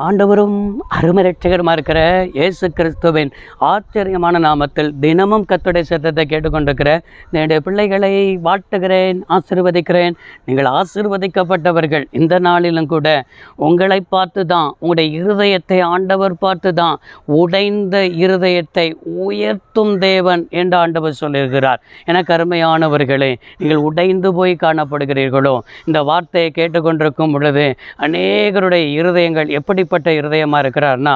ஆண்டவரும் அருமை இரட்சகருமாக இருக்கிற இயேசு கிறிஸ்துவின் ஆச்சரியமான நாமத்தில் தினமும் கர்த்தருடைய சத்தத்தை கேட்டுக்கொண்டிருக்கிற என்னுடைய பிள்ளைகளை வாழ்த்துகிறேன், ஆசீர்வதிக்கிறேன். நீங்கள் ஆசீர்வதிக்கப்பட்டவர்கள். இந்த நாளிலும் கூட உங்களை பார்த்து தான், உங்களுடைய இருதயத்தை ஆண்டவர் பார்த்து தான், உடைந்த இருதயத்தை உயர்த்தும் தேவன் என்று ஆண்டவர் சொல்லியிருக்கிறார். எனக்கு அருமையானவர்களே, நீங்கள் உடைந்து போய் காணப்படுகிறீர்களோ? இந்த வார்த்தையை கேட்டுக்கொண்டிருக்கும் பொழுது அநேகருடைய இருதயங்கள் எப்படிப்பட்ட இருதயமாக இருக்கிறார்னா,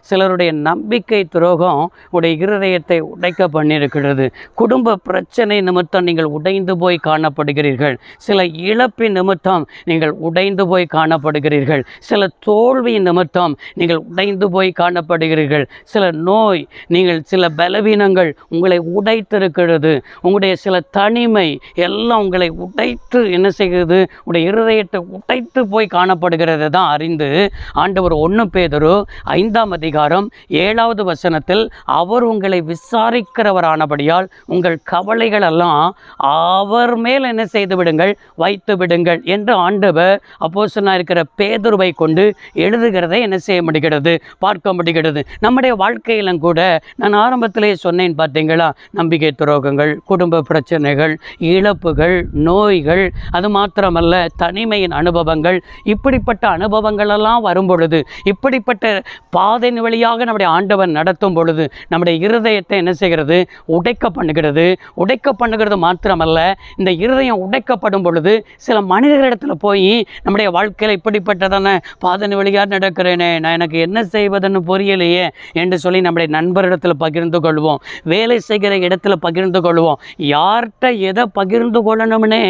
சிலருடைய நம்பிக்கை துரோகம் உடைய இருதயத்தை உடைக்க பண்ணியிருக்கிறது. குடும்ப பிரச்சனை நிமித்தம் நீங்கள் உடைந்து போய் காணப்படுகிறீர்கள். சில இழப்பின் நிமித்தம் நீங்கள் உடைந்து போய் காணப்படுகிறீர்கள். சில தோல்வி நிமித்தம் நீங்கள் உடைந்து போய் காணப்படுகிறீர்கள். சில நோய், நீங்கள் சில பலவீனங்கள் உங்களை உடைத்திருக்கிறது. உங்களுடைய சில தனிமை எல்லாம் உங்களை உடைத்து என்ன செய்கிறது? உடைய இருதயத்தை உடைத்து போய் காணப்படுகிறது தான் அறிந்து ஆண்டவர் 1 பேதுரு 5ஆம் அதிகாரம் 7வது வசனத்தில் அவர் உங்களை விசாரிக்கிறவரானபடியால் உங்கள் கவலைகள் எல்லாம் அவர் மேல் என்ன செய்து விடுங்கள், வைத்து விடுங்கள் என்று ஆண்டவர் அப்போஸ்தலனாக இருக்கிற பேதுருவை கொண்டு எழுதுகிறதை என்ன செய்ய முடிகிறது, பார்க்க முடிகிறது. நம்முடைய வாழ்க்கையிலும் கூட நான் ஆரம்பத்திலே சொன்னேன் பார்த்தீங்களா, நம்பிக்கை துரோகங்கள், குடும்ப பிரச்சனைகள், இழப்புகள், நோய்கள், அது மாத்திரமல்ல தனிமையின் அனுபவங்கள், இப்படிப்பட்ட அனுபவங்களெல்லாம் வரும் பொழுது, இப்படிப்பட்ட பாதையின் வழியாக நம்முடைய ஆண்டவன் நடத்தும் பொழுது நம்முடைய இருதயத்தை என்ன செய்கிறது, உடைக்க பண்ணுகிறது மாத்திரமல்ல, இந்த இருதயம் உடைக்கப்படும் பொழுது சில மனிதர்களிடத்தில் போய் நம்முடைய வாழ்க்கையில் இப்படிப்பட்டதான பாதையின் வழியாக நடக்கிறேனே, நான் எனக்கு என்ன செய்வதுன்னு புரியலையே என்று சொல்லி நம்முடைய நண்பரிடத்தில் பகிர்ந்து கொள்வோம், வேலை செய்கிற இடத்துல பகிர்ந்து கொள்வோம். யார்கிட்ட எதை பகிர்ந்து கொள்ளணும்னே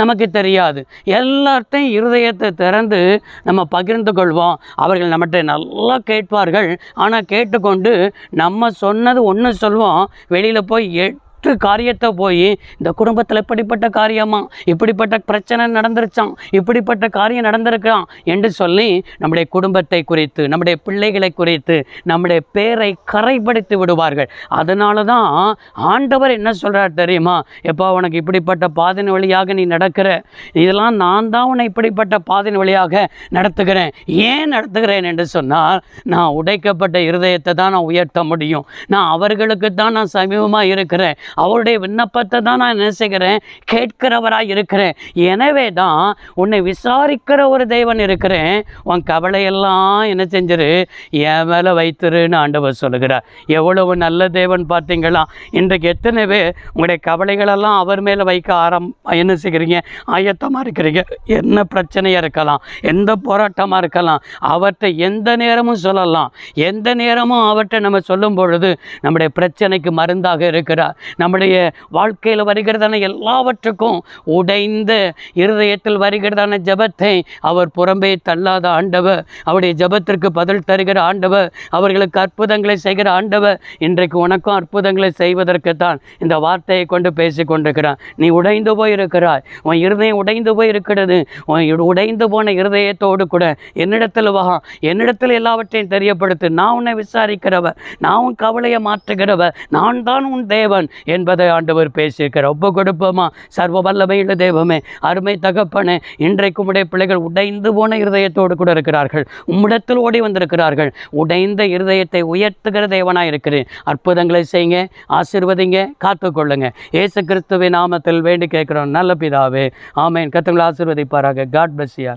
நமக்கு தெரியாது. எல்லார்ட்டையும் இருதயத்தை திறந்து நம்ம பகிர்ந்து கொள்வோம். அவர்கள் நம்மகிட்ட நல்லா கேட்பார்கள். ஆனால் கேட்டுக்கொண்டு நம்ம சொன்னது ஒன்று சொல்வோம், வெளியில் போய் காரியத்தை போய் இந்த குடும்பத்தில் இப்படிப்பட்ட காரியமா, இப்படிப்பட்ட பிரச்சனை நடந்துருச்சான், இப்படிப்பட்ட காரியம் நடந்திருக்கான் என்று சொல்லி நம்முடைய குடும்பத்தை குறித்து, நம்முடைய பிள்ளைகளை குறித்து, நம்முடைய பேரை கரைப்படுத்தி விடுவார்கள். அதனால தான் ஆண்டவர் என்ன சொல்கிறார் தெரியுமா? எப்போ உனக்கு இப்படிப்பட்ட பாதையின் வழியாக நீ நடக்கிற, இதெல்லாம் நான் தான் உன்னை இப்படிப்பட்ட பாதையின் வழியாக நடத்துகிறேன். ஏன் நடத்துகிறேன் என்று சொன்னால், நான் உடைக்கப்பட்ட இருதயத்தை தான் நான் உயர்த்த முடியும். நான் அவர்களுக்கு தான் நான் சமீபமாக இருக்கிறேன். அவருடைய விண்ணப்பத்தை தான் நான் என்ன செய்கிறேன், கேட்கிறவராக இருக்கிறேன். எனவே தான் உன்னை விசாரிக்கிற ஒரு தேவன் இருக்கிறேன். உன் கவலையெல்லாம் என்ன செஞ்சிரு, என் மேலே வைத்திருன்னு ஆண்டவர் சொல்லுகிறார். எவ்வளவு நல்ல தேவன் பார்த்தீங்களா? இன்றைக்கு எத்தனை பேர் உங்களுடைய கவலைகளெல்லாம் அவர் மேலே வைக்க என்ன செய்கிறீங்க, ஆயத்தமாக இருக்கிறீங்க. என்ன பிரச்சனையாக இருக்கலாம், எந்த போராட்டமாக இருக்கலாம், அவற்றை எந்த நேரமும் சொல்லலாம். எந்த நேரமும் அவற்றை நம்ம சொல்லும் பொழுது நம்முடைய பிரச்சனைக்கு மருந்தாக இருக்கிறார். நம்முடைய வாழ்க்கையில் வருகிறதான எல்லாவற்றுக்கும் உடைந்த இருதயத்தில் வருகிறதான ஜபத்தை அவர் புறம்பே தள்ளாத ஆண்டவர், அவருடைய ஜபத்திற்கு பதில் தருகிற ஆண்டவர், அவர்களுக்கு அற்புதங்களை செய்கிற ஆண்டவர். இன்றைக்கு உனக்கும் அற்புதங்களை செய்வதற்கு தான் இந்த வார்த்தையை கொண்டு பேசி கொண்டிருக்கிறான். நீ உடைந்து போயிருக்கிறாய், உன் இருதயம் உடைந்து போயிருக்கிறது. உன் உடைந்து போன இருதயத்தோடு கூட என்னிடத்தில் வா, என்னிடத்தில் எல்லாவற்றையும் தெரியப்படுத்து. நான் உன்னை விசாரிக்கிறவர், நான் உன் கவலையை மாற்றுகிறவர், நான் தான் உன் தேவன் என்பதை ஆண்டவர் பேசியிருக்கிற. ஒப்பு கொடுப்போமா? சர்வ வல்லமையுள்ள தெய்வமே, அருமை தகப்பனே, இன்றைக்கு உடைய பிள்ளைகள் உடைந்து போன இருதயத்தோடு கூட இருக்கிறார்கள். உம்மிடத்தில் ஓடி வந்திருக்கிறார்கள். உடைந்த இருதயத்தை உயர்த்துகிற தேவனாக இருக்கிறேன். அற்புதங்களை செய்யுங்க, ஆசீர்வதிங்க, காத்துக்கொள்ளுங்க. இயேசு கிறிஸ்துவின் நாமத்தில் வேண்டி கேட்கிறோம் நல்ல பிதாவே, ஆமேன். கர்த்தர் ஆசீர்வதிப்பாராக. God bless you.